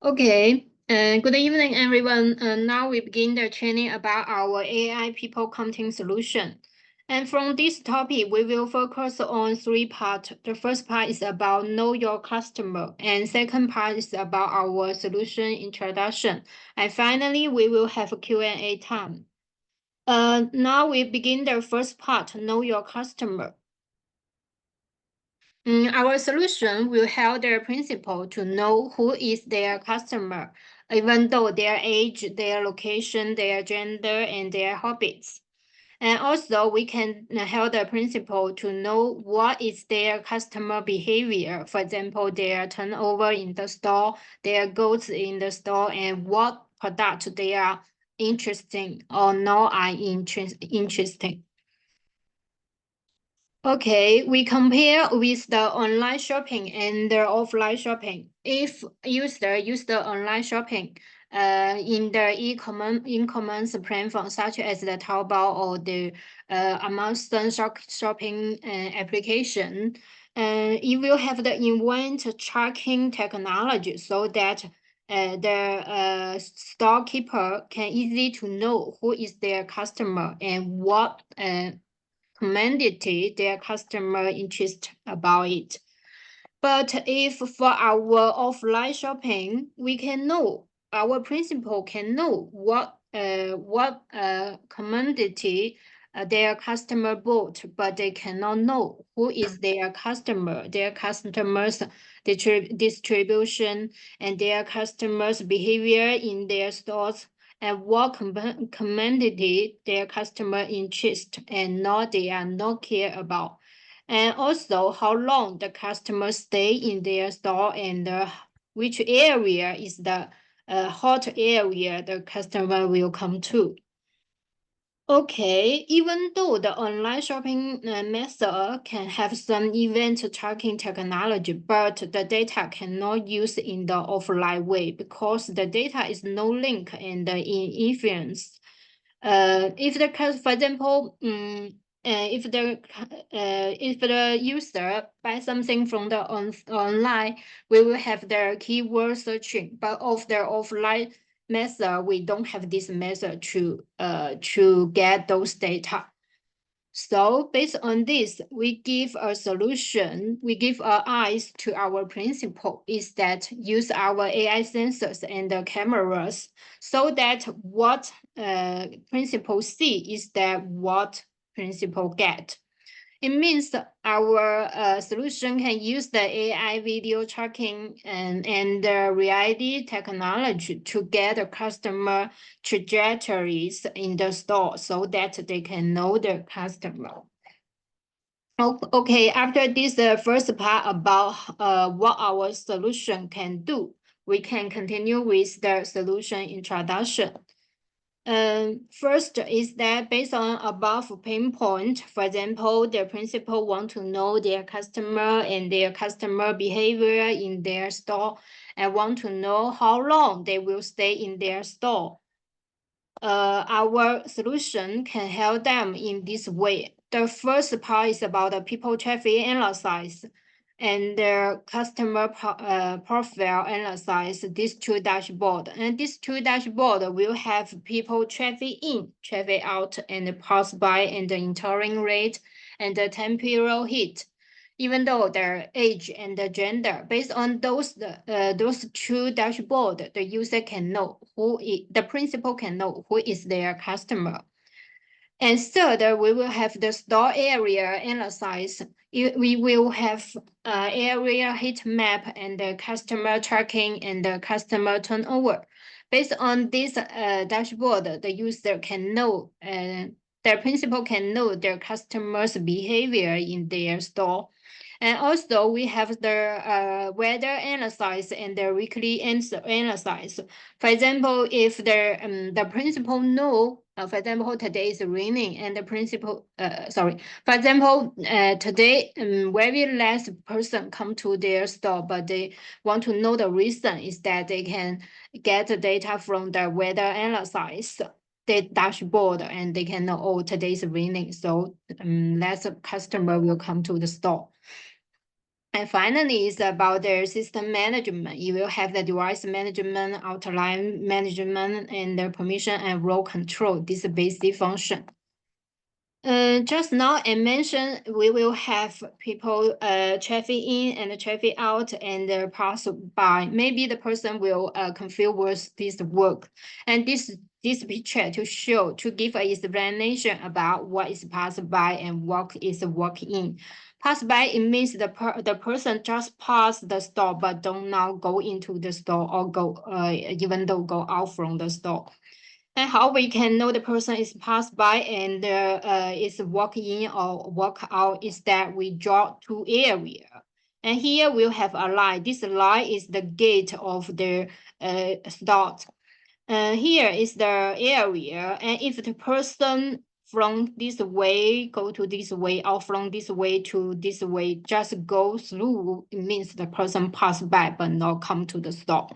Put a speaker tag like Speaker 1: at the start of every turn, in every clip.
Speaker 1: Okay, good evening, everyone. Now we begin the training about our AI people counting solution. And from this topic, we will focus on three parts. The first part is about know your customer, and second part is about our solution introduction. And finally, we will have a Q&A time. Now we begin the first part, know your customer. Our solution will help their principal to know who is their customer, even though their age, their location, their gender, and their hobbies. And also, we can help the principal to know what is their customer behavior. For example, their turnover in the store, their goals in the store, and what product they are interesting or not are interesting. Okay, we compare with the online shopping and the offline shopping. If user use the online shopping in the e-commerce platform such as the Taobao or the Amazon shopping application, it will have the event tracking technology so that the storekeeper can easily to know who is their customer and what commodity their customer interest about it. But if for our offline shopping, we can know, our principal can know what commodity their customer bought, but they cannot know who is their customer, their customers distribution, and their customers' behavior in their stores, and what commodity their customer interest and not they are not care about. And also how long the customer stay in their store and which area is the hot area the customer will come to. Okay, even though the online shopping method can have some event tracking technology, but the data cannot use in the offline way because the data is no link and the influence. If the for example, if the user buy something from the online, we will have the keyword searching, but of the offline method, we don't have this method to get those data. So based on this, we give a solution, we give our eyes to our principal is that use our AI sensors and the cameras so that what principal see is that what principal get. It means our solution can use the AI video tracking and the reality technology to get the customer trajectories in the store so that they can know their customer. Okay, after this first part about what our solution can do, we can continue with the solution introduction. First is that based on above pain point, for example, the principal want to know their customer and their customer behavior in their store and want to know how long they will stay in their store. Our solution can help them in this way. The first part is about the people traffic analysis and the customer profile analyze these two dashboard. And these two dashboard will have people traffic in, traffic out, and the pass by, and the entering rate, and the temporal hit, even though their age and the gender. Based on those two dashboard, the user can know the principal can know who is their customer. And third, we will have the store area analysis. We will have area heat map and the customer tracking and the customer turnover. Based on this dashboard, the user can know, the principal can know their customers' behavior in their store. And also we have the weather analysis and the weekly analysis. For example, if the principal know, for example, today is raining and the principal, for example, today very less person come to their store, but they want to know the reason is that they can get the data from the weather analysis, the dashboard, and they can know, oh, today is raining, so less customer will come to the store. And finally, it's about the system management. You will have the device management, outline management, and the permission and role control. This is basic function. Just now I mentioned we will have people traffic in and traffic out and pass by. Maybe the person will confuse with this work. And this picture to give an explanation about what is pass by and what is walk in. Pass by, it means the person just pass the store but don't now go into the store or go even though go out from the store. And how we can know the person is passed by and is walk in or walk out is that we draw two areas. And here we'll have a line. This line is the gate of the store. Here is the area. And if the person from this way go to this way or from this way to this way just go through, it means the person pass by but not come to the store.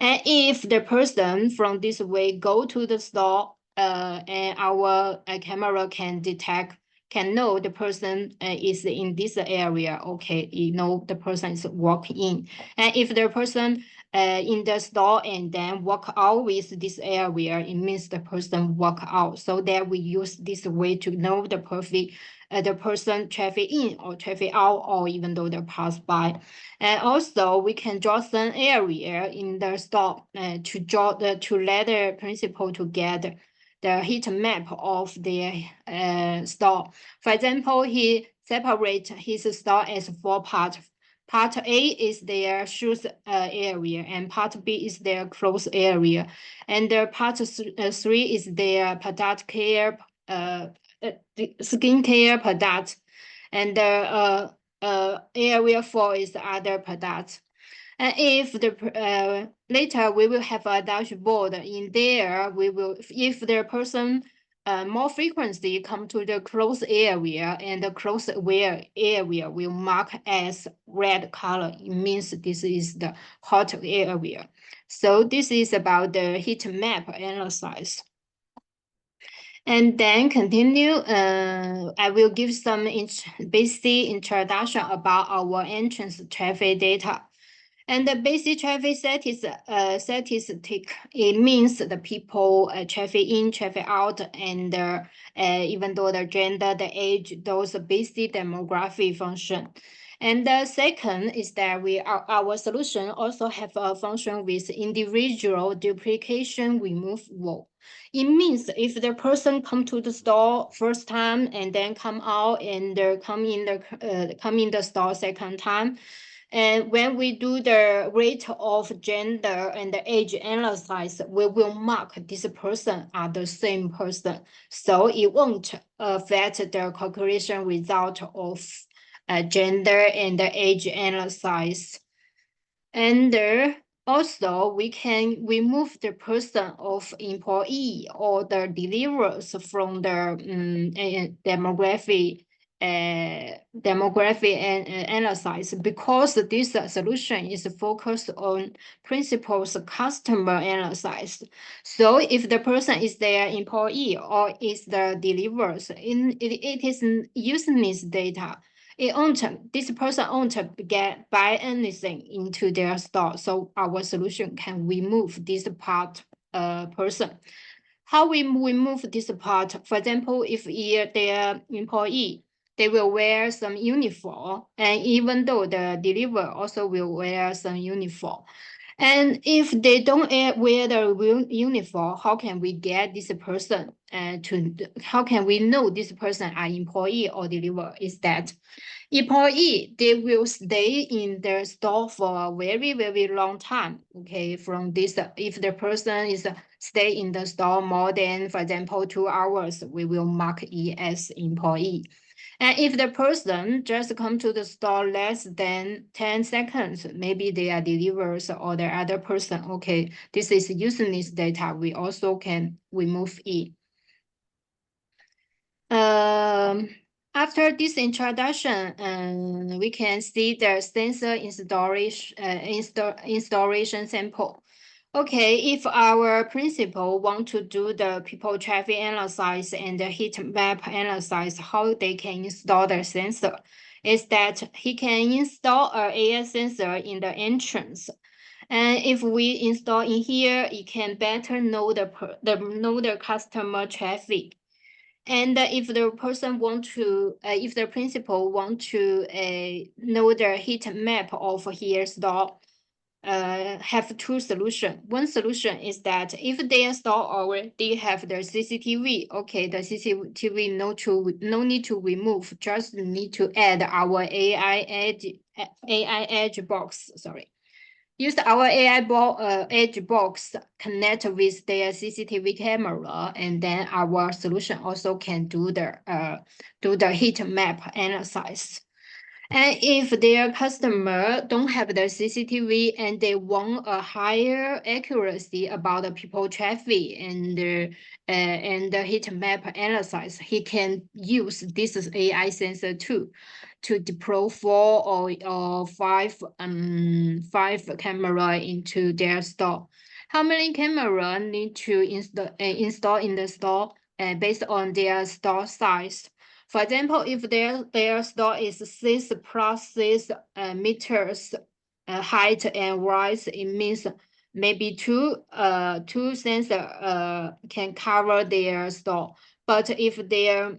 Speaker 1: And if the person from this way go to the store, and our camera can know the person is in this area, okay, you know the person is walking in. And if the person in the store and then walk out with this area, it means the person walk out. So that we use this way to know the person traffic in or traffic out, or even though they pass by. And also we can draw some area in the store to let the principal to get the heat map of the store. For example, he separate his store as 4 parts. Part A is their shoes area, and part B is their clothes area, and the part 3 is their product care, skincare product, and the area 4 is other products. And if the later we will have a dashboard in there, if the person more frequently come to the close area, and the close area will mark as red color. It means this is the hot area. So this is about the heat map analysis. And then continue, I will give some basic introduction about our entrance traffic data. And the basic traffic statistic, it means the people traffic in, traffic out, and even though the gender, the age, those basic demographic function. And the second is that our solution also have a function with individual duplication removal. It means if the person come to the store first time and then come out and come in the store second time, and when we do the rate of gender and the age analysis, we will mark this person are the same person. So it won't affect the calculation result of gender and the age analysis. And also, we can remove the person of employee or the deliverers from the demographic and analysis, because this solution is focused on principles customer analysis. So if the person is their employee or is the deliverers, it is using this data. This person won't buy anything into their store. So our solution can remove this part person. How we remove this part? For example, if their employee, they will wear some uniform, and even though the deliverer also will wear some uniform. And if they don't wear the uniform, how can we get this person how can we know this person are employee or deliverer? Is that employee, they will stay in their store for a very, very long time. Okay, from this, if the person is stay in the store more than, for example, 2 hours, we will mark it as employee. And if the person just come to the store less than 10 seconds, maybe they are deliverers or the other person. Okay, this is using this data. We also can remove it. After this introduction, we can see the sensor installation sample. Okay, if our principal want to do the people traffic analysis and the heat map analysis, how they can install the sensor is that he can install a AI sensor in the entrance. And if we install in here, it can better know the customer traffic. And if the person want to, if the principal want to know the heat map of his store, have two solutions. One solution is that if their store already have the CCTV, okay, the CCTV no need to remove, just need to add our AI edge box. Sorry, use our edge box connect with their CCTV camera, and then our solution also can do the heat map analysis. And if their customer don't have the CCTV and they want a higher accuracy about the people traffic and the heat map analysis, he can use this AI sensor too to deploy 5 camera into their store. How many camera need to install in the store based on their store size? For example, if their store is 6 plus 6 meters height and wide, it means maybe two sensor can cover their store. But if their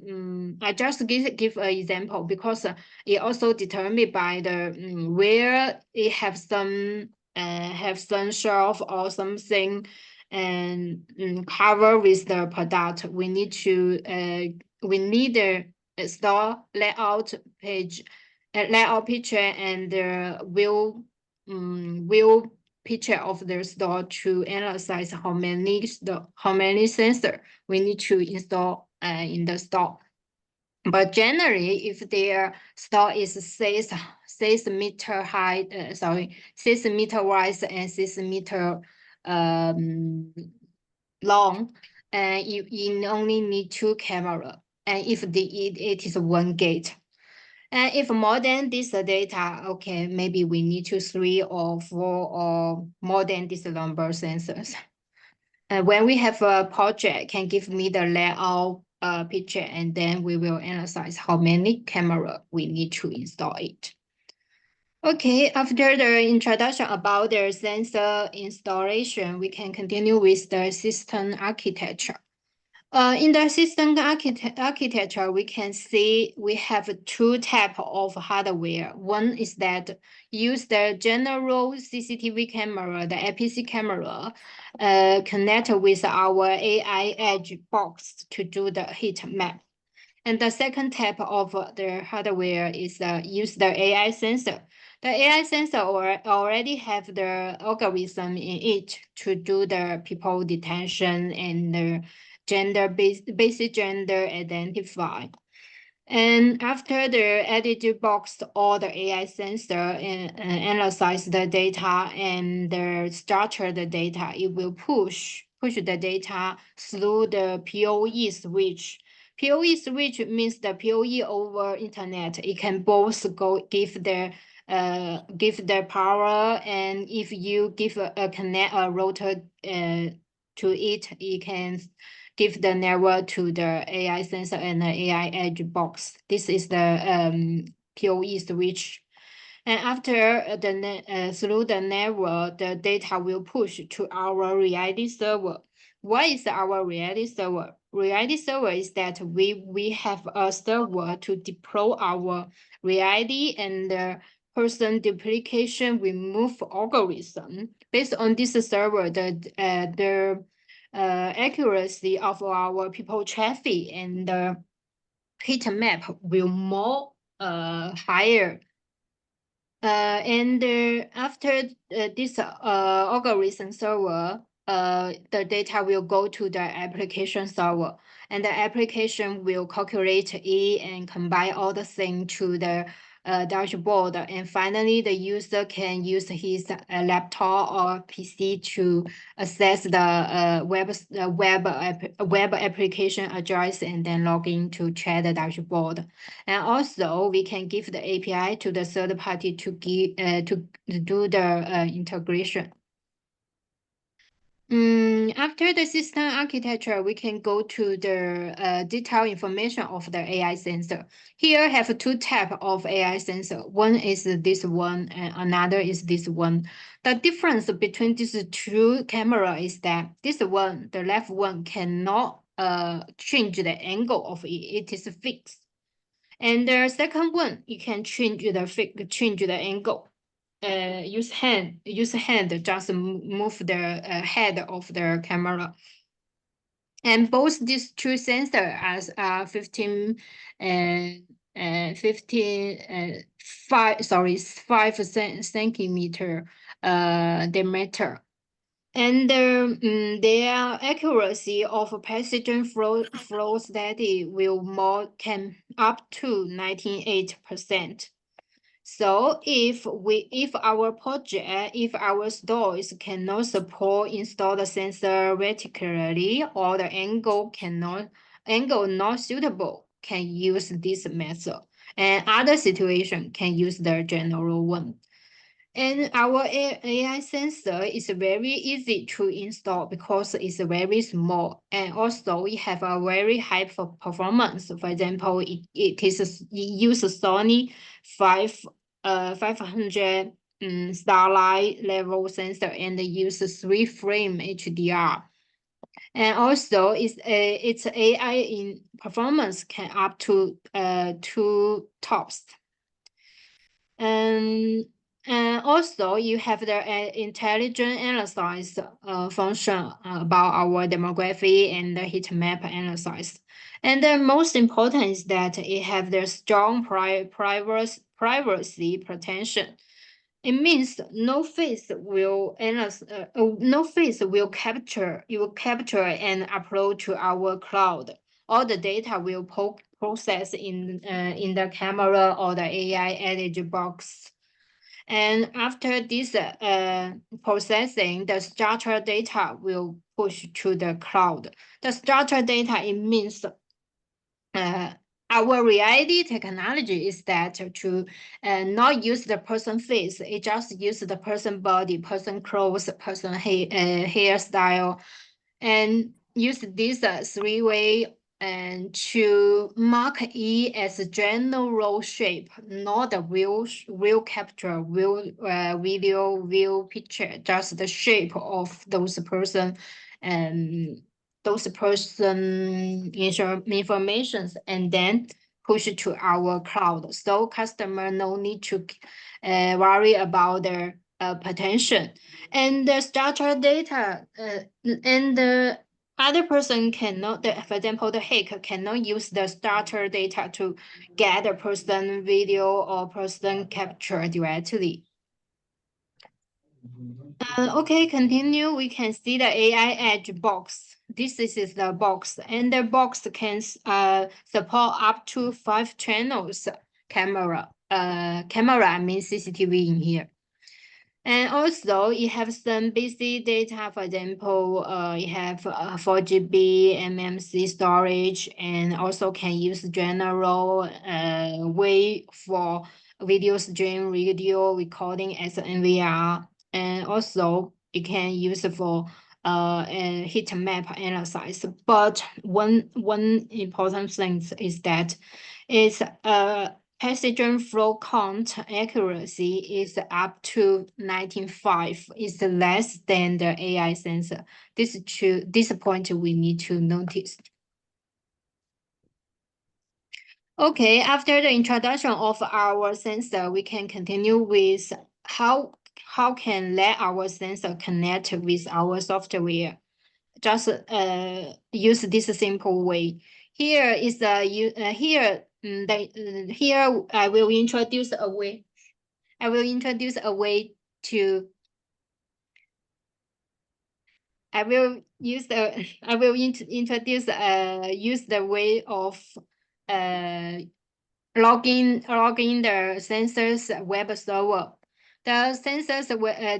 Speaker 1: I just give an example because it also determined by the where it have some shelf or something and cover with the product. We need the store layout page, layout picture, and view picture of the store to analyze how many sensor we need to install in the store. But generally, if their store is 6 meter high, 6 meter wide and 6 meter long, and you only need 2 camera. And if it is 1 gate. And if more than this data, okay, maybe we need 3 or 4 or more than this number sensors. And when we have a project, can give me the layout picture, and then we will analyze how many camera we need to install it. Okay, after the introduction about the sensor installation, we can continue with the system architecture. In the system architecture, we can see we have 2 types of hardware. One is that use the general CCTV camera, the APC camera, connect with our AI edge box to do the heat map. And the second type of the hardware is use the AI sensor. The AI sensor already have the algorithm in it to do the people detection and the basic gender identify. And after the edited box or the AI sensor analyze the data and structure the data, it will push the data through the PoE switch. PoE switch means the PoE over internet. It can both give the power, and if you give a router to it, it can give the network to the AI sensor and the AI edge box. This is the PoE switch. And after through the network, the data will push to our reality server. What is our reality server? Reality server is that we have a server to deploy our reality and the person duplication remove algorithm. Based on this server, the accuracy of our people traffic and the heat map will more higher. And after this algorithm server, the data will go to the application server, and the application will calculate it and combine all the things to the dashboard. And finally, the user can use his laptop or PC to access the web application address and then log in to check the dashboard. And also, we can give the API to the third party to do the integration. After the system architecture, we can go to the detailed information of the AI sensor. Here have two types of AI sensor. One is this one, and another is this one. The difference between these two camera is that this one, the left one, cannot change the angle of it. It is fixed. And the second one, you can change the angle. Use hand just move the head of the camera. And both these two sensors are 15 5 centimeter diameter. And their accuracy of pathogen flow study can up to 98%. So if our stores cannot support install the sensor vertically or the angle not suitable, can use this method. And other situation can use the general one. And our AI sensor is very easy to install because it's very small, and also we have a very high performance. For example, it uses Sony 500 starlight level sensor and uses 3-frame HDR. And also its AI in performance can up to 2 TOPS. And also you have the intelligent analysis function about our demography and the heat map analysis. And the most important is that it have the strong privacy protection. It means no face will capture and upload to our cloud. All the data will process in the camera or the AI edge box. And after this processing, the structured data will push to the cloud. The structured data, it means our reality technology is that to not use the person face, it just use the person body, person clothes, person hairstyle, and use this 3-way and to mark it as a general shape, not a real capture, video, real picture, just the shape of those person and those person informations, and then push it to our cloud. So customer no need to worry about their potential. And the structured data and the other person cannot, for example, the hacker cannot use the structured data to get a person video or person capture directly. Okay, continue. We can see the AI Edge box. This is the box, and the box can support up to 5 channels camera. Camera means CCTV in here. And also, you have some basic data. For example, you have 4 GB MMC storage, and also can use general way for video stream, video recording as NVR, and also it can use for heat map analysis. But one important thing is that it's pathogen flow count accuracy is up to 95, is less than the AI sensor. This point we need to notice. Okay, after the introduction of our sensor, we can continue with how can let our sensor connect with our software. Just use this simple way. Here is here I will introduce a way. I will introduce a way to. I will use the. I will introduce use the way of login the sensors web server. The sensors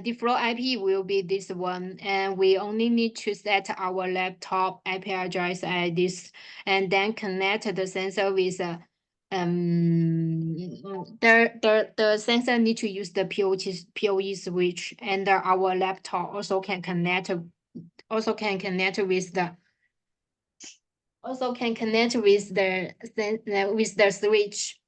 Speaker 1: default IP will be this one, and we only need to set our laptop IP address at this, and then connect the sensor with the sensor need to use the PoE switch, and our laptop also can connect also can connect with the switch.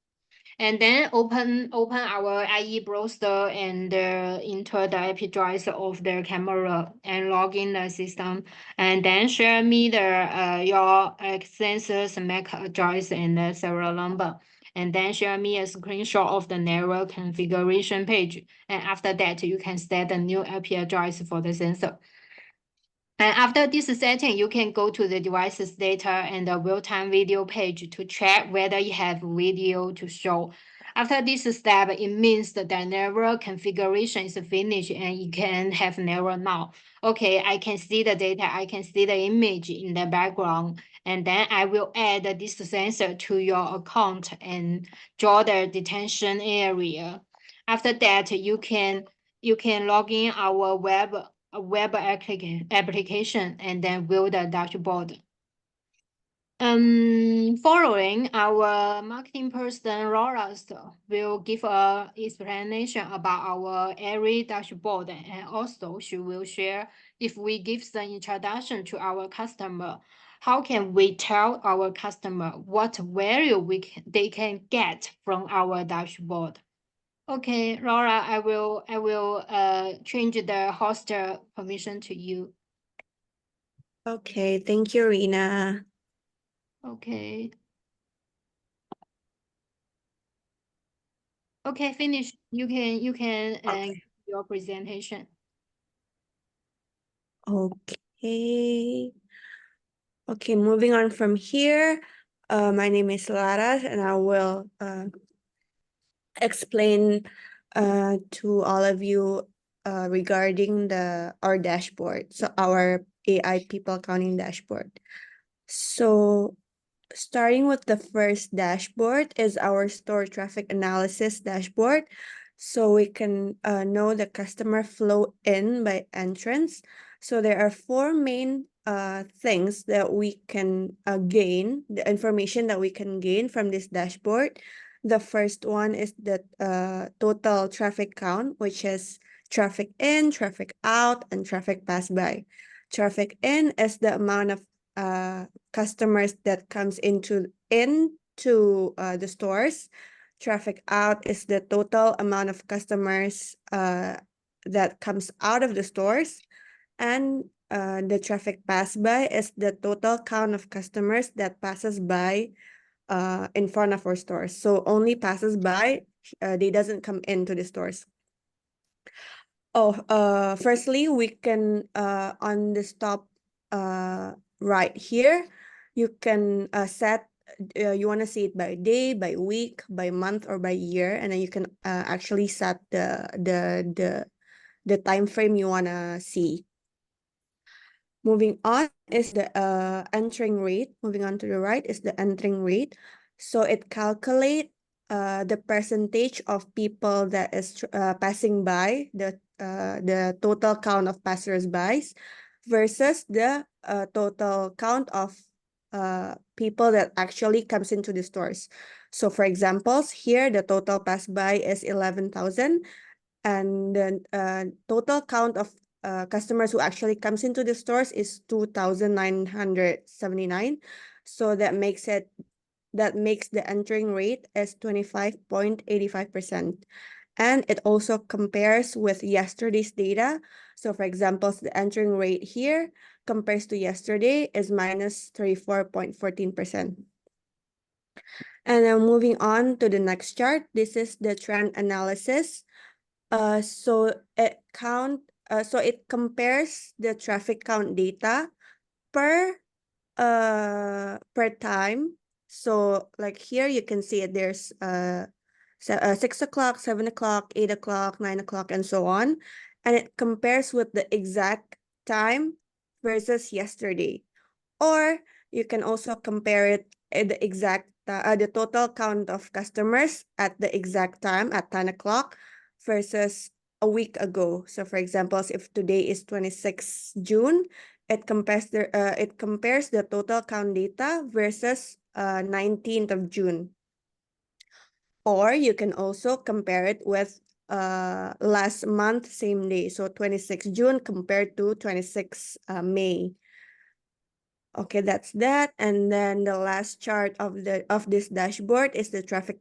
Speaker 1: And then open our IE browser and enter the IP address of the camera and log in the system. And then share me your accessories, MAC address, and the serial number. And then share me a screenshot of the network configuration page. And after that, you can set the new IP address for the sensor. And after this setting, you can go to the device's data and the real-time video page to check whether you have video to show. After this step, it means that the network configuration is finished and you can have network now. Okay, I can see the data, I can see the image in the background, and then I will add this sensor to your account and draw the detention area. After that, you can log in our web application and then view the dashboard. Following, our marketing person Laura will give a explanation about our area dashboard, and also she will share if we give the introduction to our customer, how can we tell our customer what value they can get from our dashboard. Okay, Laura, I will change the host permission to you.
Speaker 2: Okay, thank you, Rina.
Speaker 1: Okay. Okay, finish. You can
Speaker 2: Okay.
Speaker 1: your presentation.
Speaker 2: Okay. Okay, moving on from here. My name is Lara, and I will explain to all of you regarding our dashboard, so our AI people counting dashboard. So starting with the first dashboard is our store traffic analysis dashboard. So we can know the customer flow in by entrance. So there are four main things that we can gain, the information that we can gain from this dashboard. The first one is the total traffic count, which is traffic in, traffic out, and traffic pass by. Traffic in is the amount of customers that comes into the stores. Traffic out is the total amount of customers that comes out of the stores. And the traffic pass by is the total count of customers that passes by in front of our stores. So only passes by, they doesn't come into the stores. Firstly, we can on the top right here, you can set you want to see it by day, by week, by month, or by year, and then you can actually set the time frame you want to see. Moving on is the entering rate. Moving on to the right is the entering rate. So it calculates the percentage of people that is passing by, the total count of passers-by versus the total count of people that actually comes into the stores. So for examples, here the total pass-by is 11,000, and the total count of customers who actually comes into the stores is 2,979. So that makes the entering rate as 25.85%. And it also compares with yesterday's data. So for example, the entering rate here compares to yesterday is minus 34.14%. And then moving on to the next chart, this is the trend analysis. So it compares the traffic count data per time. So like here you can see it, there's 6 o'clock, 7 o'clock, 8 o'clock, 9 o'clock, and so on. And it compares with the exact time versus yesterday. Or you can also compare it at the total count of customers at the exact time at 10 o'clock versus a week ago. So for example, if today is 26 June, it compares the total count data versus 19th of June. Or you can also compare it with last month, same day. So 26 June compared to 26 May. Okay, that's that. And then the last chart of this dashboard is the traffic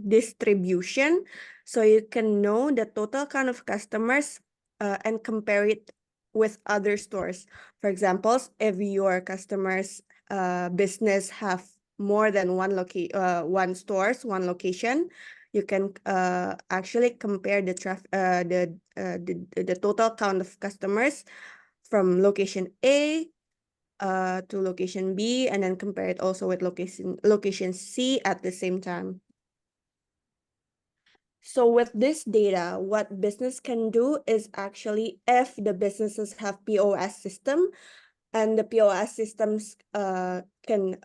Speaker 2: distribution. So you can know the total count of customers and compare it with other stores. For example, if your customers business have more than one stores, one location, you can actually compare the total count of customers from location A to location B, and then compare it also with location C at the same time. So with this data, what business can do is actually, if the businesses have POS system, and the POS systems can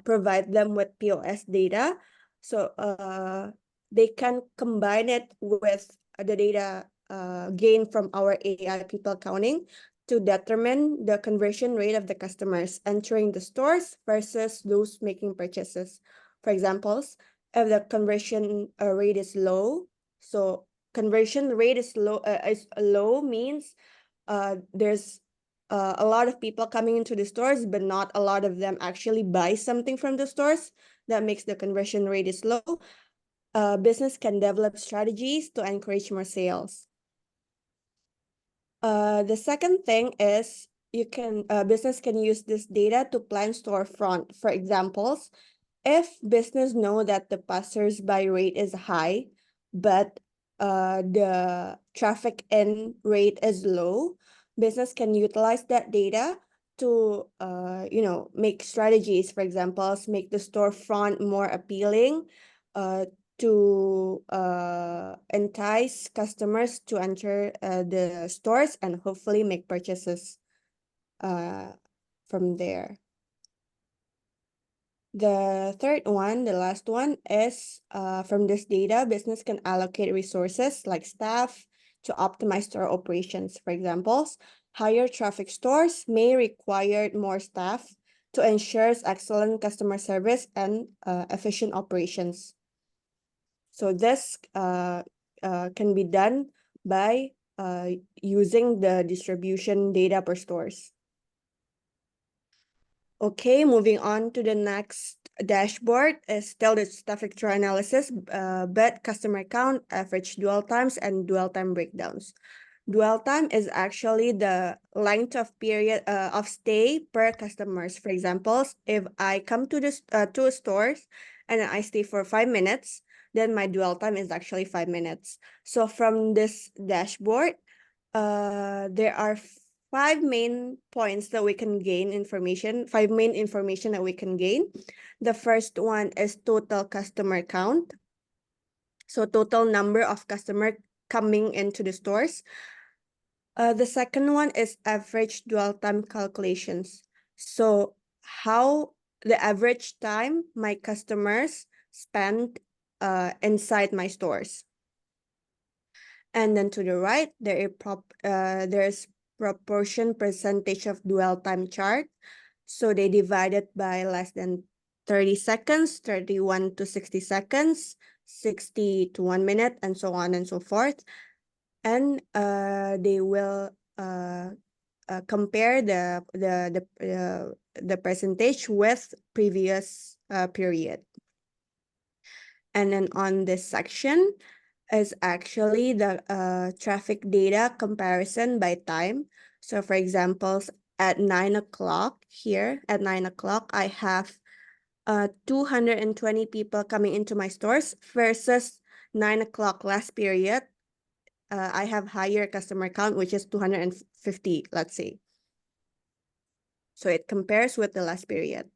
Speaker 2: provide them with POS data, so they can combine it with the data gained from our AI people counting to determine the conversion rate of the customers entering the stores versus those making purchases. For example, if the conversion rate is low, so conversion rate is low means there's a lot of people coming into the stores, but not a lot of them actually buy something from the stores. That makes the conversion rate is low. Business can develop strategies to encourage more sales. The second thing is business can use this data to plan storefront. For examples, if business know that the passers-by rate is high, but the traffic in rate is low, business can utilize that data to make strategies. For example, make the storefront more appealing, to entice customers to enter the stores and hopefully make purchases from there. The third one, the last one, is from this data, business can allocate resources like staff to optimize store operations. For example, higher traffic stores may require more staff to ensure excellent customer service and efficient operations. So this can be done by using the distribution data per stores. Okay, moving on to the next dashboard is still the traffic analysis, but customer count, average dwell times, and dwell time breakdowns. Dwell time is actually the length of period of stay per customers. For example, if I come to this two stores and I stay for 5 minutes, then my dwell time is actually 5 minutes. So from this dashboard, there are 5 main points that we can gain information, 5 main information that we can gain. The first one is total customer count. So total number of customers coming into the stores. The second one is average dwell time calculations. So how the average time my customers spend inside my stores. And then to the right, there's proportion percentage of dwell time chart. So they divide it by less than 30 seconds, 31 to 60 seconds, 60 to 1 minute, and so on and so forth. And they will compare the percentage with previous period. And then on this section is actually the traffic data comparison by time. So for example, at 9 o'clock here, at 9 o'clock, I have 220 people coming into my stores versus 9 o'clock last period. I have higher customer count, which is 250, let's say. So it compares with the last period.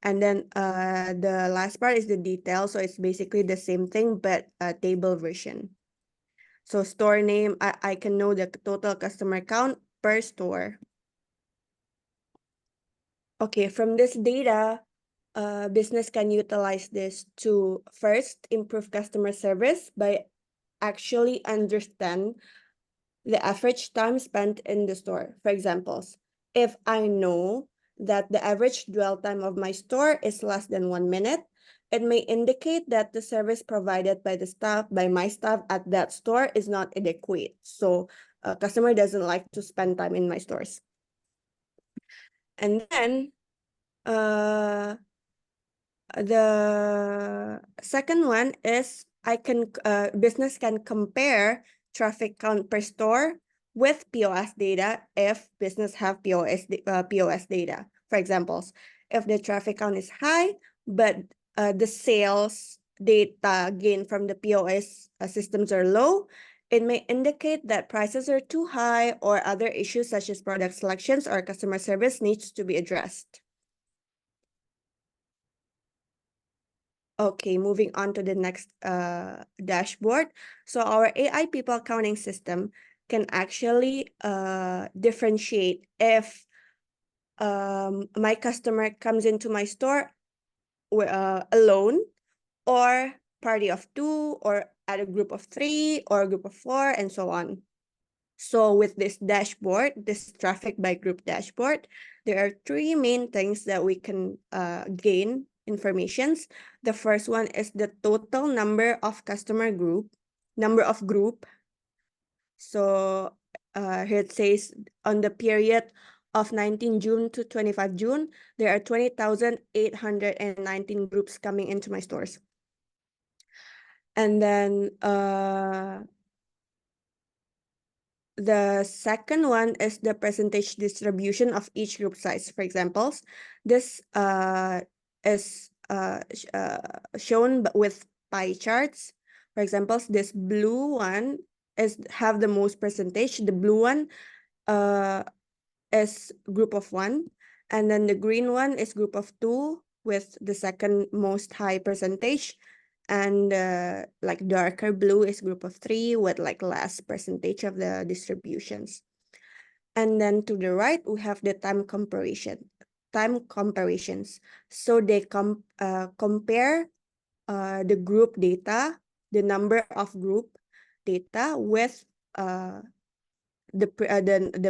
Speaker 2: And then the last part is the detail. So it's basically the same thing, but a table version. So store name, I can know the total customer count per store. Okay, from this data, business can utilize this to first improve customer service by actually understand the average time spent in the store. For example, if I know that the average dwell time of my store is less than 1 minute, it may indicate that the service provided by my staff at that store is not adequate. So a customer doesn't like to spend time in my stores. And then the second one is business can compare traffic count per store with POS data if business have POS data. For example, if the traffic count is high, but the sales data gained from the POS systems are low, it may indicate that prices are too high or other issues such as product selections or customer service needs to be addressed. Okay, moving on to the next dashboard. So our AI people counting system can actually differentiate if my customer comes into my store alone, or party of 2, or at a group of 3, or a group of 4, and so on. So with this dashboard, this traffic by group dashboard, there are 3 main things that we can gain informations. The first one is the total number of number of group. So here it says on the period of 19 June to 25 June, there are 20,819 groups coming into my stores. And then the second one is the percentage distribution of each group size. For examples, this is shown with pie charts. For example, this blue one have the most percentage. The blue one is group of 1, and then the green one is group of 2 with the second most high percentage, and like darker blue is group of 3 with like less percentage of the distributions. And then to the right we have the time comparisons. So they compare the group data, the number of group data with the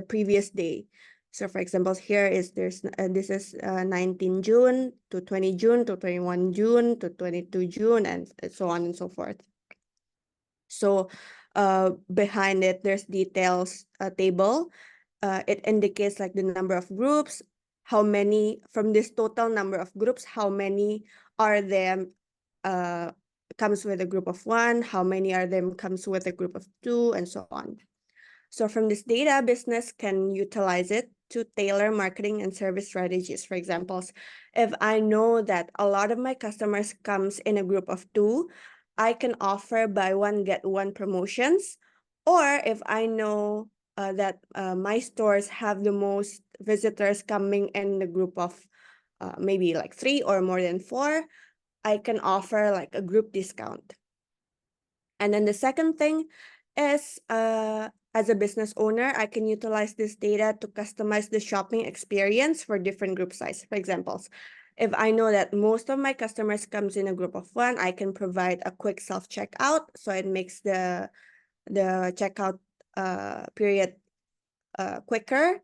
Speaker 2: previous day. So for example, here is this is 19 June to 20 June to 21 June to 22 June and so on and so forth. So behind it, there's details table. It indicates like the number of groups, how many from this total number of groups, how many are them comes with a group of 1, how many are them comes with a group of 2, and so on. So from this data, business can utilize it to tailor marketing and service strategies. For example, if I know that a lot of my customers comes in a group of 2, I can offer buy one, get one promotions. Or if I know that my stores have the most visitors coming in the group of maybe like 3 or more than 4, I can offer like a group discount. And then the second thing is as a business owner, I can utilize this data to customize the shopping experience for different group size. For example, if I know that most of my customers comes in a group of 1, I can provide a quick self-checkout. So it makes the checkout period quicker.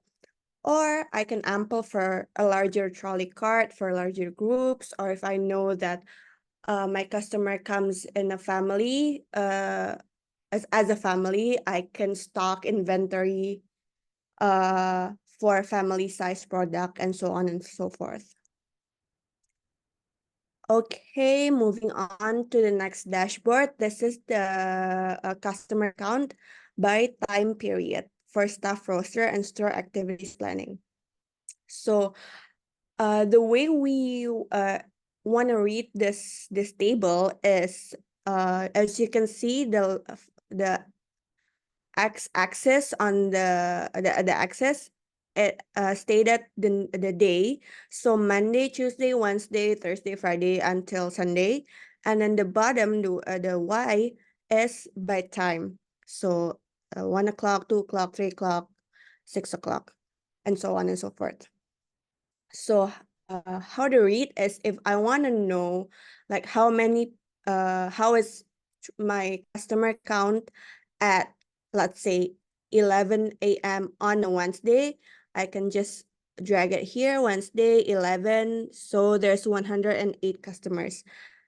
Speaker 2: Or I can ample for a larger trolley cart for larger groups. Or if I know that my customer comes in a family, as a family, I can stock inventory for family size product and so on and so forth. Okay, moving on to the next dashboard. This is the customer count by time period for staff roster and store activities planning. So the way we want to read this table is as you can see, the axis on the axis, it stated the day. So Monday, Tuesday, Wednesday, Thursday, Friday until Sunday. And then the bottom, the Y is by time. So 1 o'clock, 2 o'clock, 3 o'clock, 6 o'clock, and so on and so forth. So how to read is if I want to know like how is my customer count at, let's say, 11 a.m. on a Wednesday, I can just drag it here, Wednesday 11. So there's 108 customers.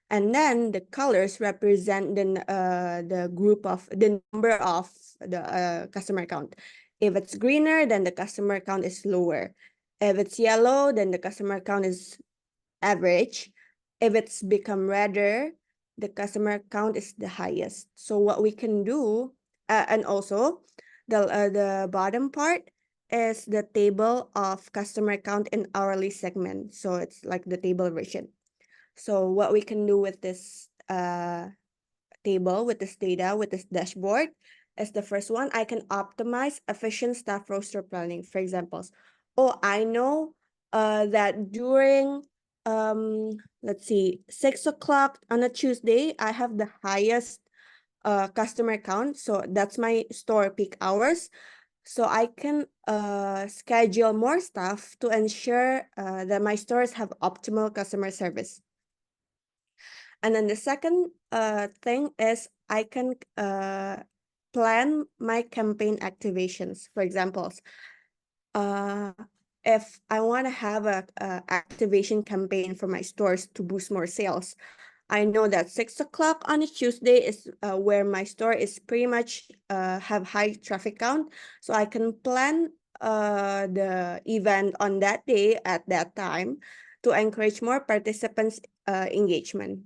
Speaker 2: And then the colors represent the group of the number of the customer count. If it's greener, then the customer count is lower. If it's yellow, then the customer count is average. If it's become redder, the customer count is the highest. So what we can do, and also the bottom part is the table of customer count in hourly segment. So it's like the table version. So what we can do with this table, with this data, with this dashboard, is the first one, I can optimize efficient staff roster planning. For examples, oh, I know that during let's see, 6 o'clock on a Tuesday, I have the highest customer count. So that's my store peak hours. So I can schedule more staff to ensure that my stores have optimal customer service. And then the second thing is I can plan my campaign activations. For example, if I want to have a activation campaign for my stores to boost more sales, I know that 6 o'clock on a Tuesday is where my store is pretty much have high traffic count. So I can plan the event on that day at that time to encourage more participants engagement.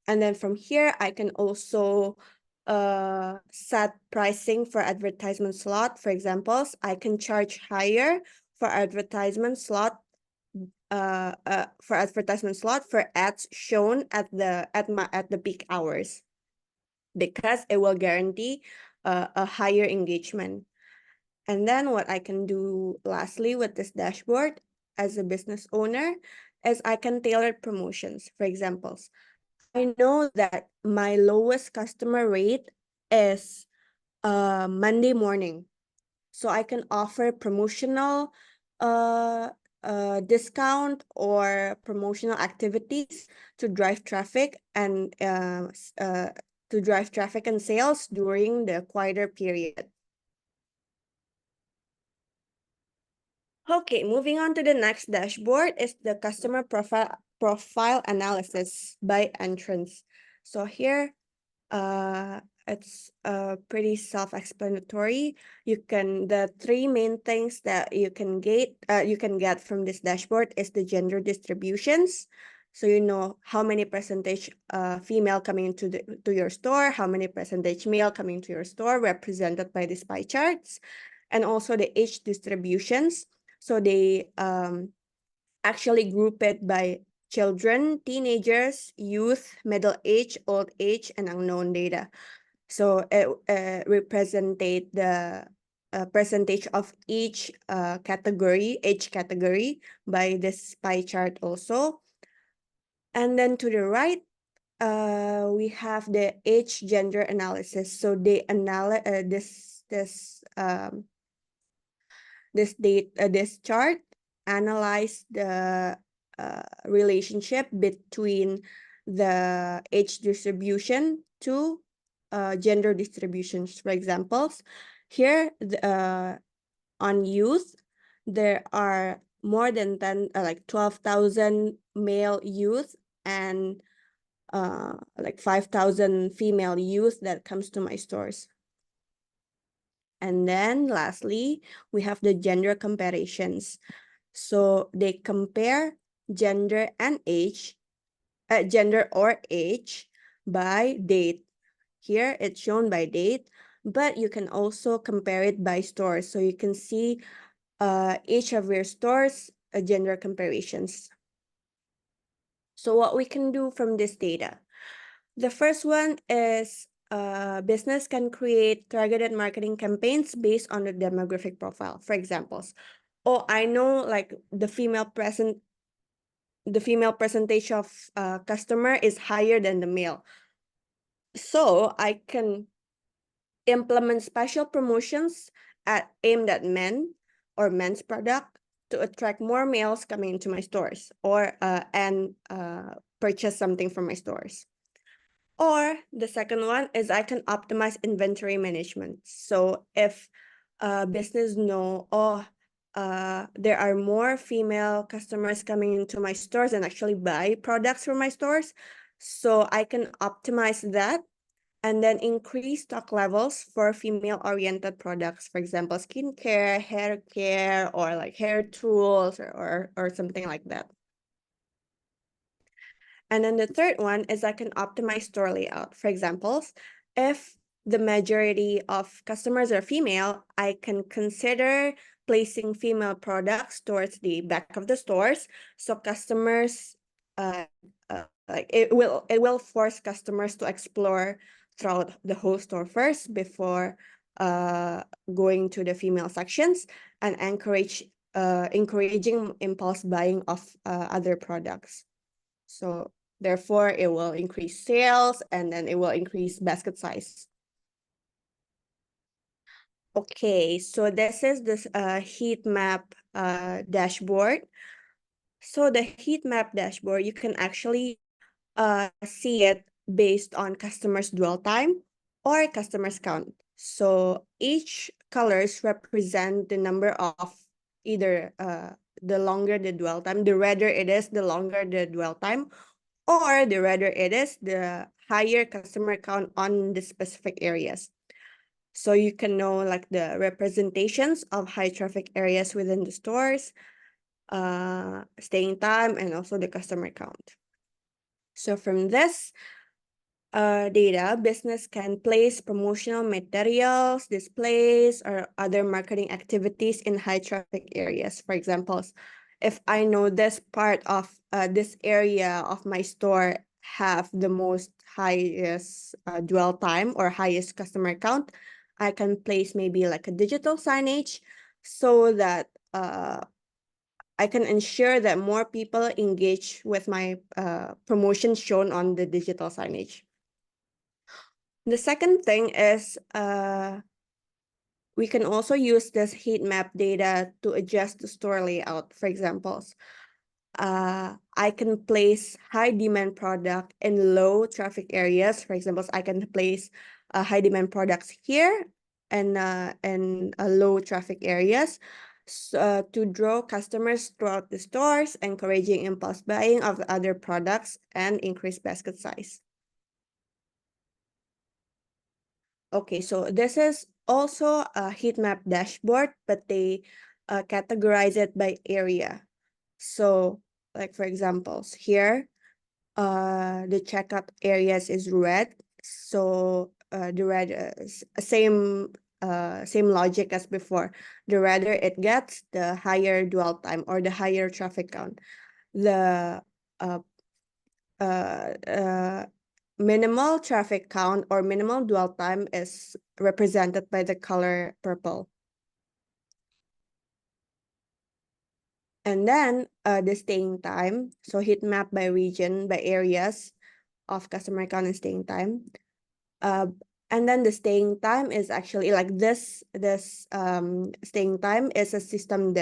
Speaker 2: And then from here, I can also set pricing for advertisement slot. For examples, I can charge higher for advertisement slot for ads shown at the peak hours, because it will guarantee a higher engagement. And then what I can do lastly with this dashboard as a business owner is I can tailor promotions. For examples, I know that my lowest customer rate is Monday morning. So I can offer promotional discount or promotional activities to drive traffic and sales during the quieter period. Okay, moving on to the next dashboard is the customer profile analysis by entrance. So here, it's pretty self-explanatory. The three main things that you can get from this dashboard is the gender distributions. So you know how many percentage female coming to your store, how many percentage male coming to your store, represented by these pie charts, and also the age distributions. So they actually group it by children, teenagers, youth, middle age, old age, and unknown data. So it representate the percentage of each age category by this pie chart also. And then to the right, we have the age gender analysis. So they this chart analyze the relationship between the age distribution to gender distributions. For examples, here on youth, there are more than 12,000 male youth and like 5,000 female youth that comes to my stores. And then lastly, we have the gender comparisons. So they compare gender and age, gender or age by date. Here it's shown by date, but you can also compare it by store. So you can see each of your stores gender comparisons. So what we can do from this data, the first one is business can create targeted marketing campaigns based on the demographic profile. For examples, oh, I know like the female percentage of customer is higher than the male. So I can implement special promotions aimed at men or men's product to attract more males coming into my stores or and purchase something from my stores. Or the second one is I can optimize inventory management. So if business know, oh, there are more female customers coming into my stores and actually buy products from my stores. So I can optimize that and then increase stock levels for female-oriented products, for example, skincare, hair care, or like hair tools or something like that. And then the third one is I can optimize store layout. For example, if the majority of customers are female, I can consider placing female products towards the back of the stores. So customers, like it will force customers to explore throughout the whole store first before going to the female sections, and encouraging impulse buying of other products. So therefore, it will increase sales and then it will increase basket size. Okay, so this is this heat map dashboard. So the heat map dashboard, you can actually see it based on customers' dwell time or customers count. So each colors represent the number of either the longer the dwell time, the redder it is, the longer the dwell time, or the redder it is, the higher customer count on the specific areas. So you can know like the representations of high traffic areas within the stores, staying time, and also the customer count. So from this data, business can place promotional materials, displays, or other marketing activities in high traffic areas. For example, if I know this part of this area of my store have the most highest dwell time or highest customer count, I can place maybe like a digital signage so that I can ensure that more people engage with my promotion shown on the digital signage. The second thing is we can also use this heat map data to adjust the store layout. For example, I can place high demand product in low traffic areas. For example, I can place high demand products here and low traffic areas to draw customers throughout the stores, encouraging impulse buying of other products and increase basket size. Okay, so this is also a heat map dashboard, but they categorize it by area. So like for examples here, the checkout areas is red. So the red is same logic as before. The redder it gets, the higher dwell time or the higher traffic count. The minimal traffic count or minimal dwell time is represented by the color purple. And then the staying time, so heat map by region, by areas of customer count and staying time. And then the staying time is actually like this staying time is a system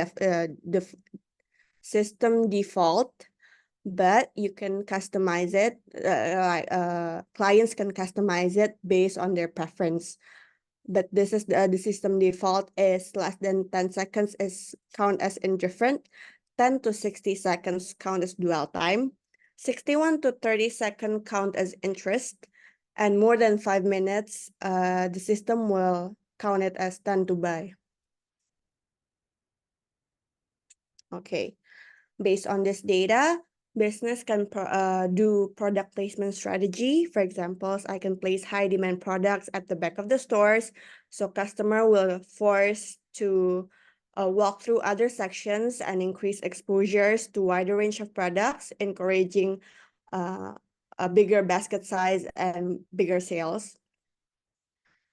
Speaker 2: system default, but you can customize it. Clients can customize it based on their preference. But this is the system default is less than 10 seconds is count as indifferent, 10 to 60 seconds count as dwell time, 61 to 30 second count as interest, and more than 5 minutes, the system will count it as done to buy. Okay, based on this data, business can do product placement strategy. For example, I can place high demand products at the back of the stores, so customer will force to walk through other sections and increase exposures to wider range of products, encouraging a bigger basket size and bigger sales.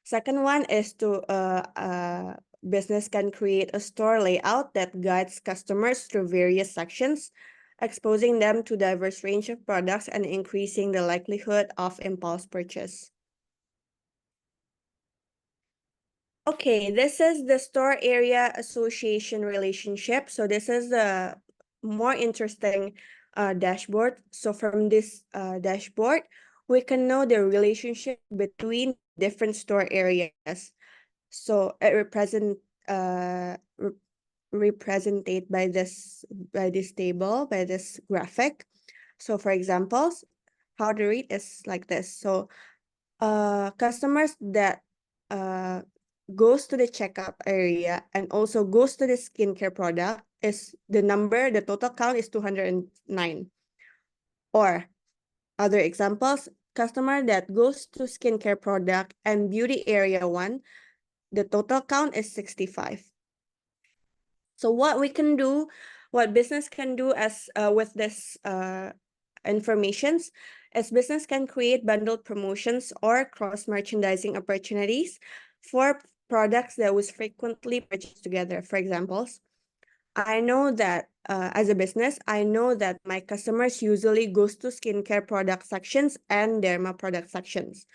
Speaker 2: Second one is to business can create a store layout that guides customers through various sections, exposing them to diverse range of products and increasing the likelihood of impulse purchase. Okay, this is the store area association relationship. So this is the more interesting dashboard. So from this dashboard, we can know the relationship between different store areas. So it represented by this table, by this graphic. So for examples, how to read is like this. So customers that goes to the checkout area and also goes to the skincare product is the number, the total count is 209. Or other examples, customer that goes to skincare product and beauty area 1, the total count is 65. So what we can do, what business can do as with this informations, is business can create bundled promotions or cross merchandising opportunities for products that was frequently purchased together. For examples, I know that as a business, I know that my customers usually goes to skincare product sections and derma product sections,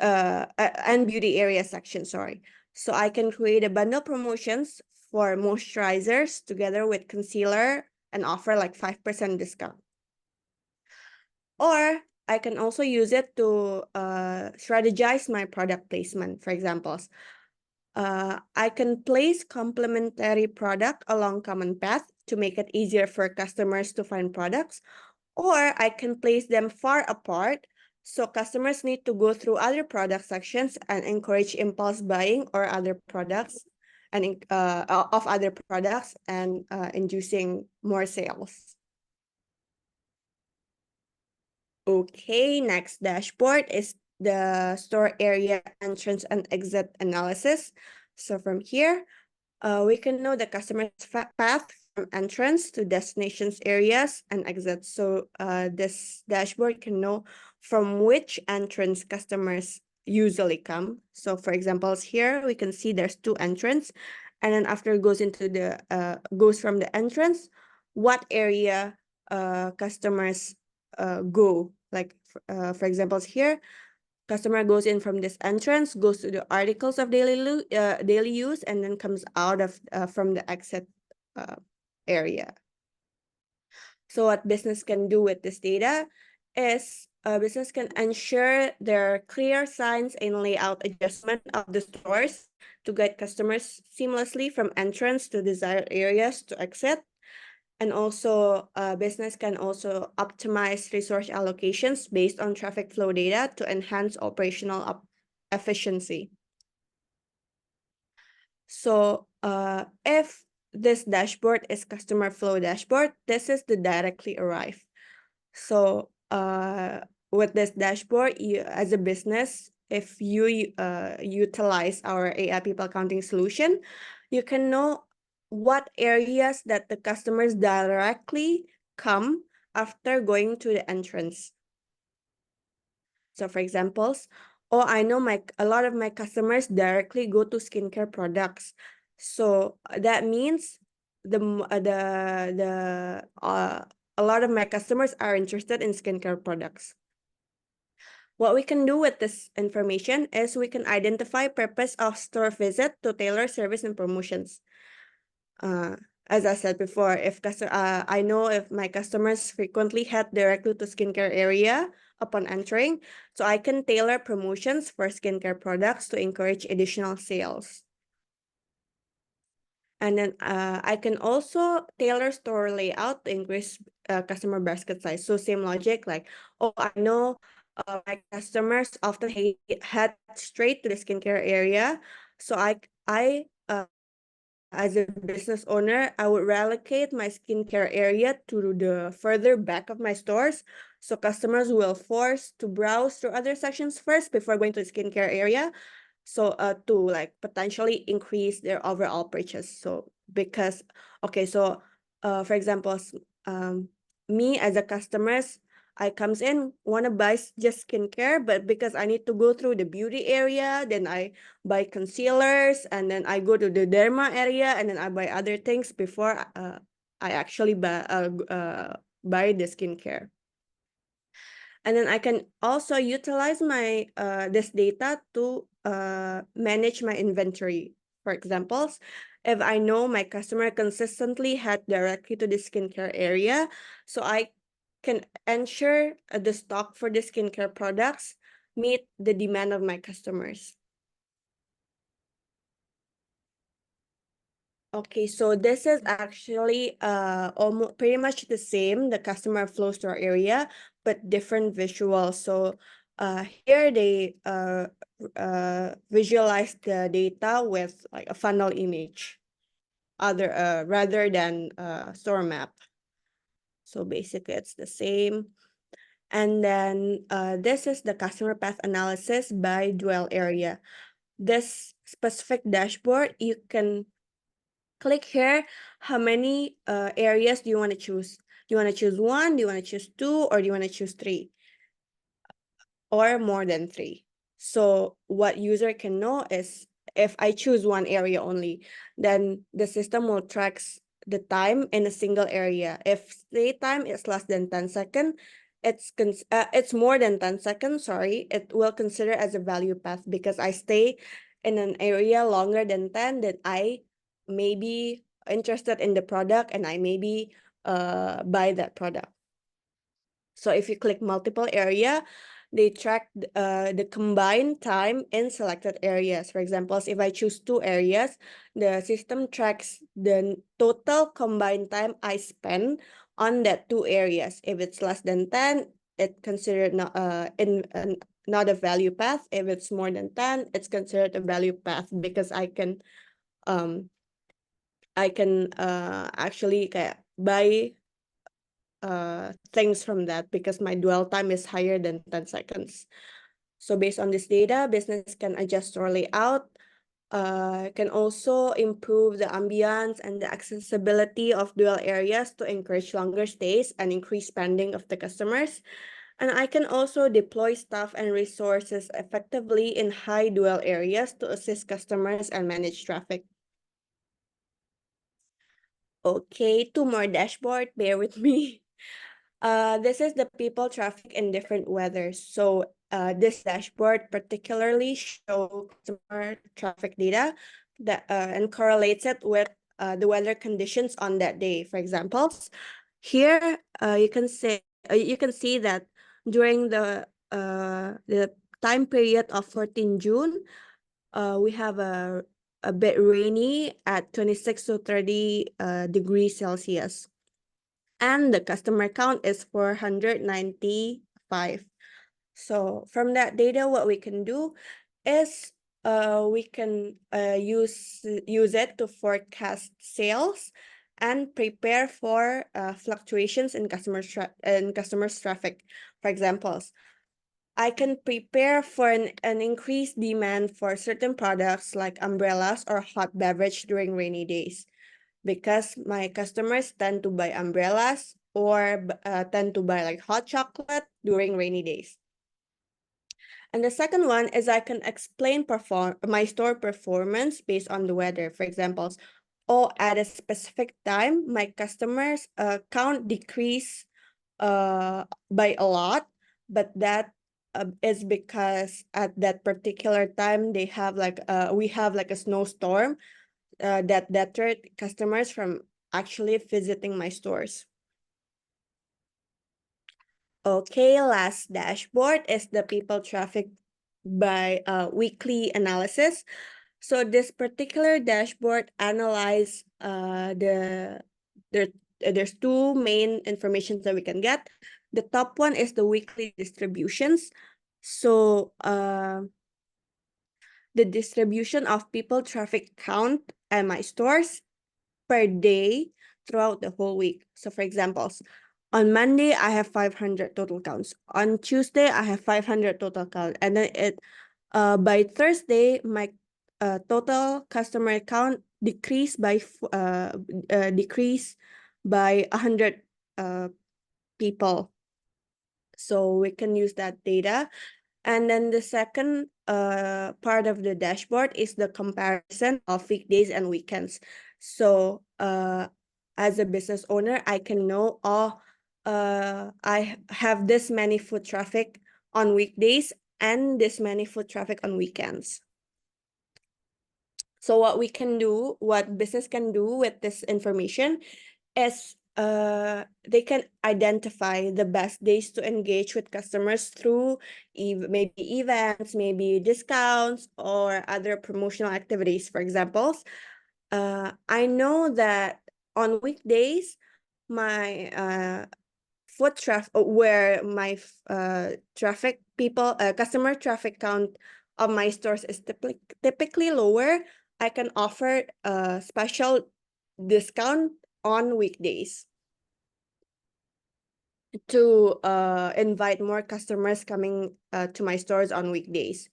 Speaker 2: and beauty area section, sorry. So I can create a bundle promotions for moisturizers together with concealer and offer like 5% discount. Or I can also use it to strategize my product placement. For examples, I can place complementary product along common path to make it easier for customers to find products, or I can place them far apart so customers need to go through other product sections and encourage impulse buying or other products and of other products and inducing more sales. Okay, next dashboard is the store area entrance and exit analysis. So from here, we can know the customer's path from entrance to destinations areas and exits. So this dashboard can know from which entrance customers usually come. So for examples here, we can see there's 2 entrance, and then after it goes into the goes from the entrance, what area customers go. Like for examples here, customer goes in from this entrance, goes to the articles of daily use, and then comes out of from the exit area. So what business can do with this data is business can ensure there are clear signs and layout adjustment of the stores to guide customers seamlessly from entrance to desired areas to exit. And also, business can also optimize resource allocations based on traffic flow data to enhance operational efficiency. So, if this dashboard is customer flow dashboard, this is the directly arrive. So, with this dashboard, you as a business, if you utilize our AI people counting solution, you can know what areas that the customers directly come after going to the entrance. So for examples, I know a lot of my customers directly go to skincare products. So that means a lot of my customers are interested in skincare products. What we can do with this information is we can identify purpose of store visit to tailor service and promotions. As I said before, if I know if my customers frequently head directly to skincare area upon entering, so I can tailor promotions for skincare products to encourage additional sales. And then I can also tailor store layout to increase customer basket size. So same logic, like, I know my customers often head straight to the skincare area. So I as a business owner, I would reallocate my skincare area to the further back of my stores. So customers will force to browse through other sections first before going to the skincare area. So to like potentially increase their overall purchase. So because, okay, so for example, me as a customers, I comes in, want to buy just skincare, but because I need to go through the beauty area, then I buy concealers, and then I go to the derma area, and then I buy other things before I actually buy the skincare. And then I can also utilize my this data to manage my inventory. For examples, if I know my customer consistently head directly to the skincare area, so I can ensure the stock for the skincare products meet the demand of my customers. Okay, so this is actually almost pretty much the same, the customer flow store area, but different visuals. So here they visualize the data with like a funnel image rather than store map. So basically it's the same. And then this is the customer path analysis by dwell area. This specific dashboard, you can click here. How many areas do you want to choose? Do you want to choose one? Do you want to choose two? Or do you want to choose three? Or more than three? So what user can know is if I choose one area only, then the system will track the time in a single area. If stay time is less than 10 seconds, it's more than 10 seconds, sorry, it will consider as a value path because I stay in an area longer than 10, then I may be interested in the product and I maybe buy that product. So if you click multiple area, they track the combined time in selected areas. For example, if I choose two areas, the system tracks the total combined time I spend on that two areas. If it's less than 10, it's considered not not a value path. If it's more than 10, it's considered a value path because I can actually buy things from that because my dwell time is higher than 10 seconds. So based on this data, business can adjust store layout, can also improve the ambience and the accessibility of dwell areas to encourage longer stays and increase spending of the customers. And I can also deploy staff and resources effectively in high dwell areas to assist customers and manage traffic. Okay, two more dashboard, bear with me. This is the people traffic in different weathers. So this dashboard particularly shows customer traffic data that and correlates it with the weather conditions on that day. For example, here you can see that during the time period of 14 June, we have a bit rainy at 26 to 30 degrees Celsius. And the customer count is 495. So from that data, what we can do is we can use it to forecast sales and prepare for fluctuations in customers' traffic. For example, I can prepare for an increased demand for certain products like umbrellas or hot beverage during rainy days, because my customers tend to buy umbrellas or tend to buy like hot chocolate during rainy days. And the second one is I can explain my store performance based on the weather. For example, at a specific time, my customers count decrease by a lot, but that is because at that particular time they have we have like a snowstorm that deterred customers from actually visiting my stores. Okay, last dashboard is the people traffic by weekly analysis. So this particular dashboard analyze there's two main informations that we can get. The top one is the weekly distributions. So the distribution of people traffic count at my stores per day throughout the whole week. So for example, on Monday, I have 500 total counts. On Tuesday, I have 500 total count. And then by Thursday, my total customer count decreased by 100 people. So we can use that data. And then the second part of the dashboard is the comparison of weekdays and weekends. So as a business owner, I can know, I have this many foot traffic on weekdays and this many foot traffic on weekends. So what business can do with this information is they can identify the best days to engage with customers through maybe events, maybe discounts, or other promotional activities. For example, I know that on weekdays, my foot traffic, where my traffic people, customer traffic count of my stores is typically lower, I can offer a special discount on weekdays to invite more customers coming to my stores on weekdays.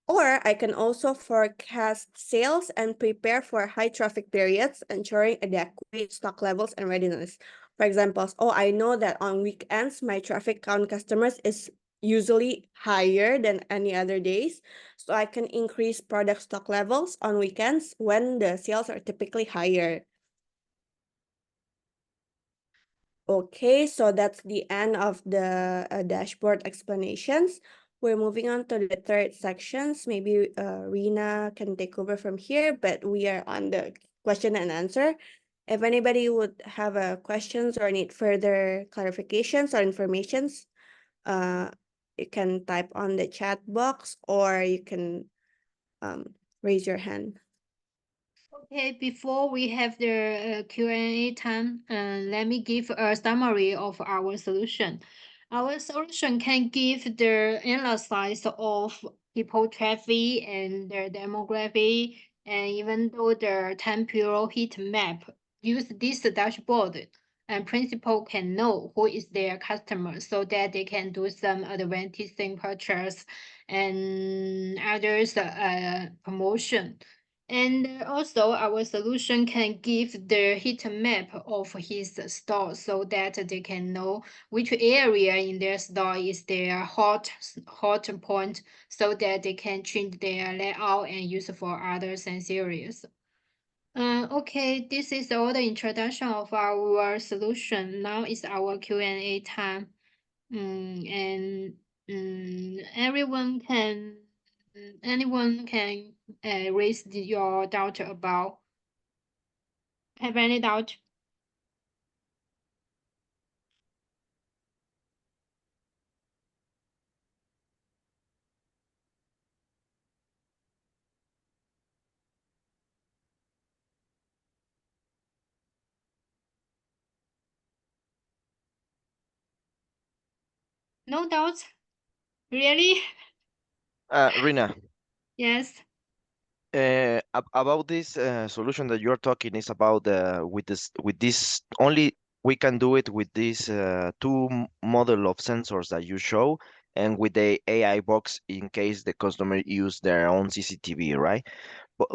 Speaker 2: Or I can also forecast sales and prepare for high traffic periods, ensuring adequate stock levels and readiness. For example, I know that on weekends, my traffic count customers is usually higher than any other days. So I can increase product stock levels on weekends when the sales are typically higher. Okay, so that's the end of the dashboard explanations. We're moving on to the third sections. Maybe Rina can take over from here, but we are on the question and answer. If anybody would have questions or need further clarifications or informations, you can type on the chat box or you can raise your hand.
Speaker 1: Okay, before we have the Q&A time, let me give a summary of our solution. Our solution can give the analysis of people traffic and their demography, and even though the temporal heat map. Use this dashboard, and principal can know who is their customer so that they can do some advertising purchase and others promotion. And also our solution can give the heat map of his store so that they can know which area in their store is their hot point so that they can change their layout and use for others and series. Okay, this is all the introduction of our solution. Now is our Q&A time. Anyone can raise your doubt about. Have any doubt? No doubts? Really?
Speaker 3: Rina,
Speaker 1: Yes.
Speaker 3: about this solution that you're talking is about with this only we can do it with this model of sensors that you show and with the AI box in case the customer use their own CCTV, right?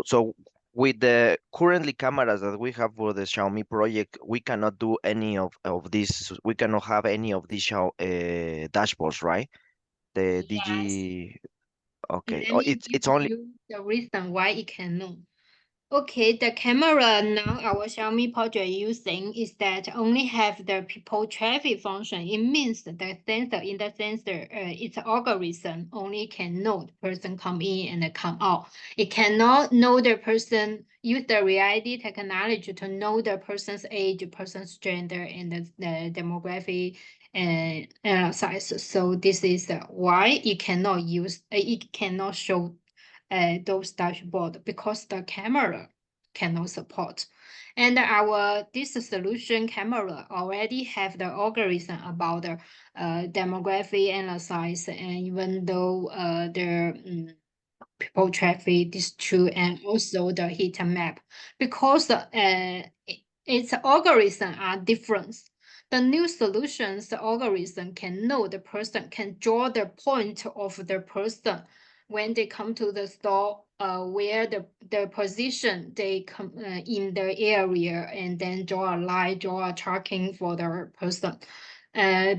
Speaker 3: So with the currently cameras that we have for the Xiaomi project, we cannot do any of this. We cannot have any of these dashboards, right? The
Speaker 1: Yes.
Speaker 3: DG. Okay.
Speaker 1: Let
Speaker 3: Oh,
Speaker 1: me
Speaker 3: it's
Speaker 1: give
Speaker 3: only.
Speaker 1: you the reason why it cannot. Okay, the camera now our Xiaomi project using is that only have the people traffic function. It means the sensor in the sensor, its algorithm only can know the person come in and come out. It cannot know the person, use the real ID technology to know the person's age, person's gender, and the demography and size. So this is why it cannot use, it cannot show those dashboard because the camera cannot support. And our this solution camera already have the algorithm about the demography analysis, and even though the people traffic is true, and also the heat map because its algorithm are different. The new solutions algorithm can know the person, can draw the point of the person when they come to the store, where the position they come in the area, and then draw a line, draw a tracking for the person.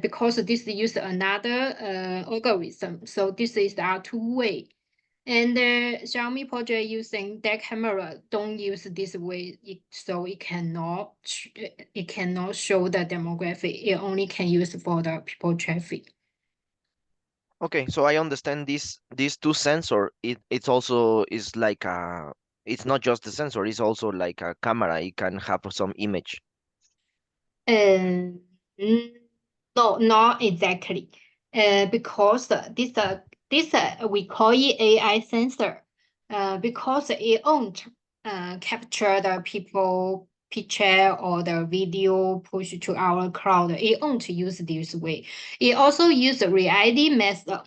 Speaker 1: Because this use another algorithm, so this is our two-way. And the Xiaomi project using that camera don't use this way, so it cannot show the demographic. It only can use for the people traffic.
Speaker 3: Okay, so I understand these two sensor. It's also is like a. It's not just the sensor. It's also like a camera. It can have some image.
Speaker 1: Mm, no, not exactly. Because this we call it AI sensor. Because it owned capture the people picture or the video push to our cloud. It won't use this way. It also use the re-ID method.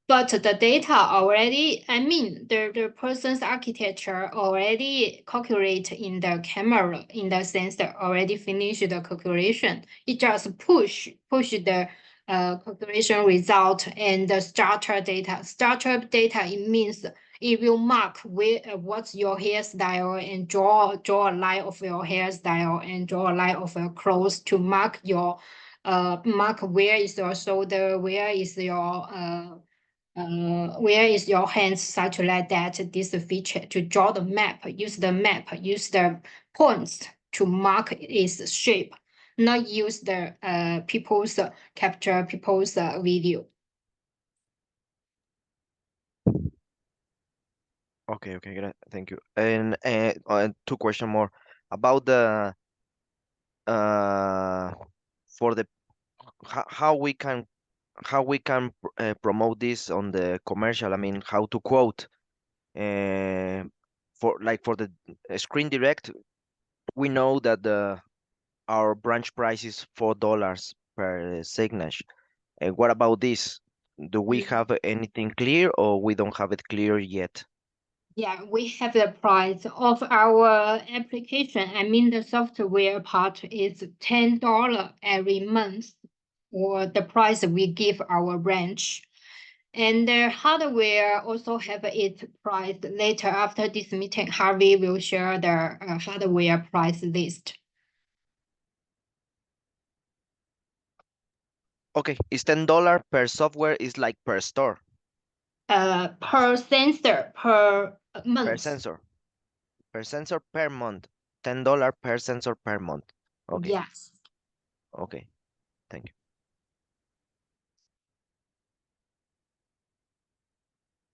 Speaker 1: But the data already, the person's architecture already calculate in the camera, in the sensor, already finished the calculation. It just push the calculation result and the structure data. Structure data, it means it will mark where what's your hairstyle and draw a line of your hairstyle and draw a line of your clothes to mark your mark where is your shoulder, where is your hands, such like that. This feature to draw the map, use the points to mark its shape, not use the people's capture people's video.
Speaker 3: Okay, thank you. And two question more about the for the how we can promote this on the commercial. I mean, how to quote for the screen direct. We know that our branch price is $4 per signage. And what about this? Do we have anything clear, or we don't have it clear yet?
Speaker 1: Yeah, we have the price of our application. The software part is $10 every month, or the price we give our branch. And the hardware also have its price. Later, after this meeting, Harvey will share the hardware price list.
Speaker 3: Okay, is $10 per software is like per store?
Speaker 1: Per sensor per month.
Speaker 3: Per sensor per month. $10 per sensor per month. Okay.
Speaker 1: Yes.
Speaker 3: Okay. Thank you.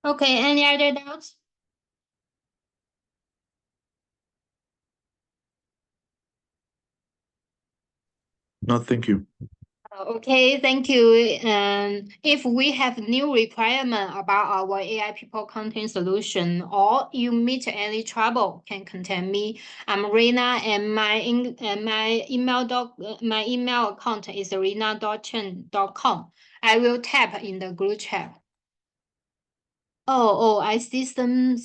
Speaker 1: Okay, any other doubts?
Speaker 4: No, thank you.
Speaker 1: Okay, thank you. If we have new requirement about our AI people content solution, or you meet any trouble, can contact me. I'm Rena, and my email account is rena.chen.com. I will tap in the group chat. Oh, I see some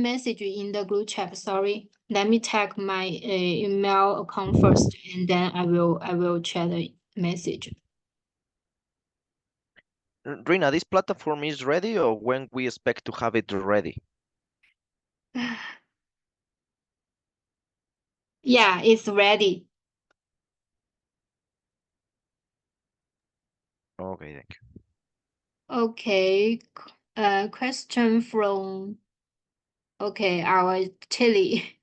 Speaker 1: message in the group chat. Sorry. Let me check my email account first, and then I will check the message.
Speaker 3: Rina, this platform is ready, or when we expect to have it ready?
Speaker 1: Yeah, it's ready.
Speaker 3: Okay, thank you.
Speaker 1: Okay. Question from our Chili.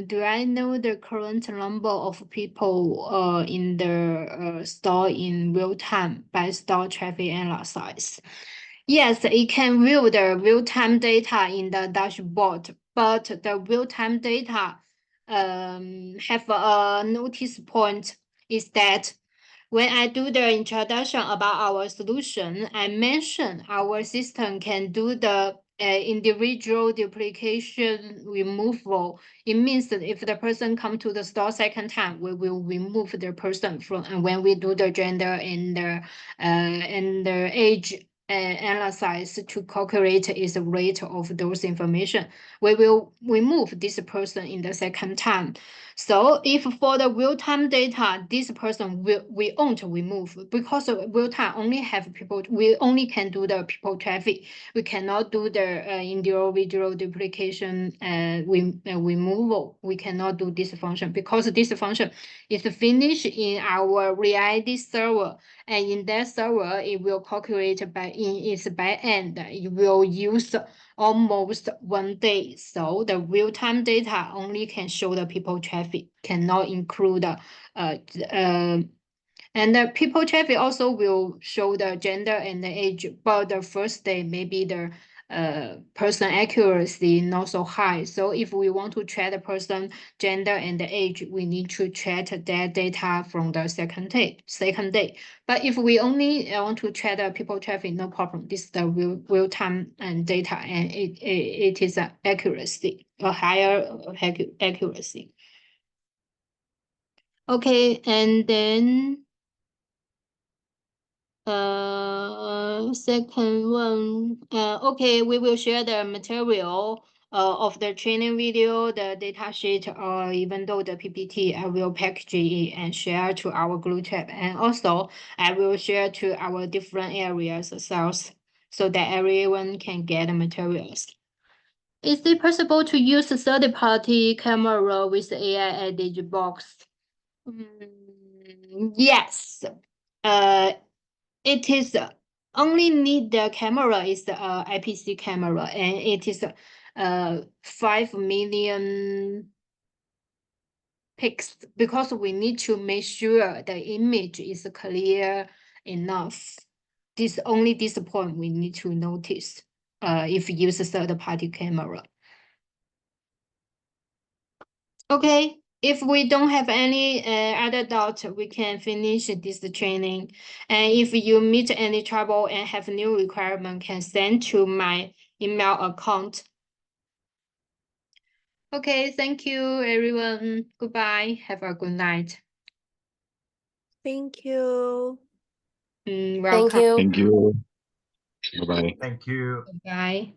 Speaker 1: Do I know the current number of people in the store in real time by store traffic analysis? Yes, it can view the real-time data in the dashboard, but the real-time data have a notice point is that when I do the introduction about our solution, I mentioned our system can do the individual duplication removal. It means that if the person come to the store second time, we will remove the person from, and when we do the gender and the age analysis to calculate its rate of those information, we will remove this person in the second time. So if for the real-time data, this person we won't remove, because real-time only have people, we only can do the people traffic. We cannot do the individual duplication removal. We cannot do this function because this function is finished in our re-ID server, and in that server, it will calculate in its back end. It will use almost 1 day. So the real-time data only can show the people traffic, cannot include and the people traffic also will show the gender and the age, but the first day maybe the person accuracy not so high. So if we want to check the person gender and the age, we need to check their data from the second day. But if we only want to check the people traffic, no problem. This is the real time and data, and it is a accuracy, a higher accuracy. Okay, and then second one, okay, we will share the material of the training video, the data sheet, or even though the PPT, I will package it and share to our group chat. And also I will share to our different areas of sales so that everyone can get the materials. Is it possible to use a third-party camera with AI added box? Yes. It is only need the camera is the IPC camera, and it is 5 million pixels, because we need to make sure the image is clear enough. This point we need to notice if you use a third-party camera. Okay. If we don't have any other doubt, we can finish this training. And if you meet any trouble and have new requirement, can send to my email account. Okay, thank you, everyone. Goodbye. Have a good night.
Speaker 2: Thank you.
Speaker 1: Welcome.
Speaker 4: Thank you. Bye-bye.
Speaker 5: Thank you.
Speaker 1: Bye.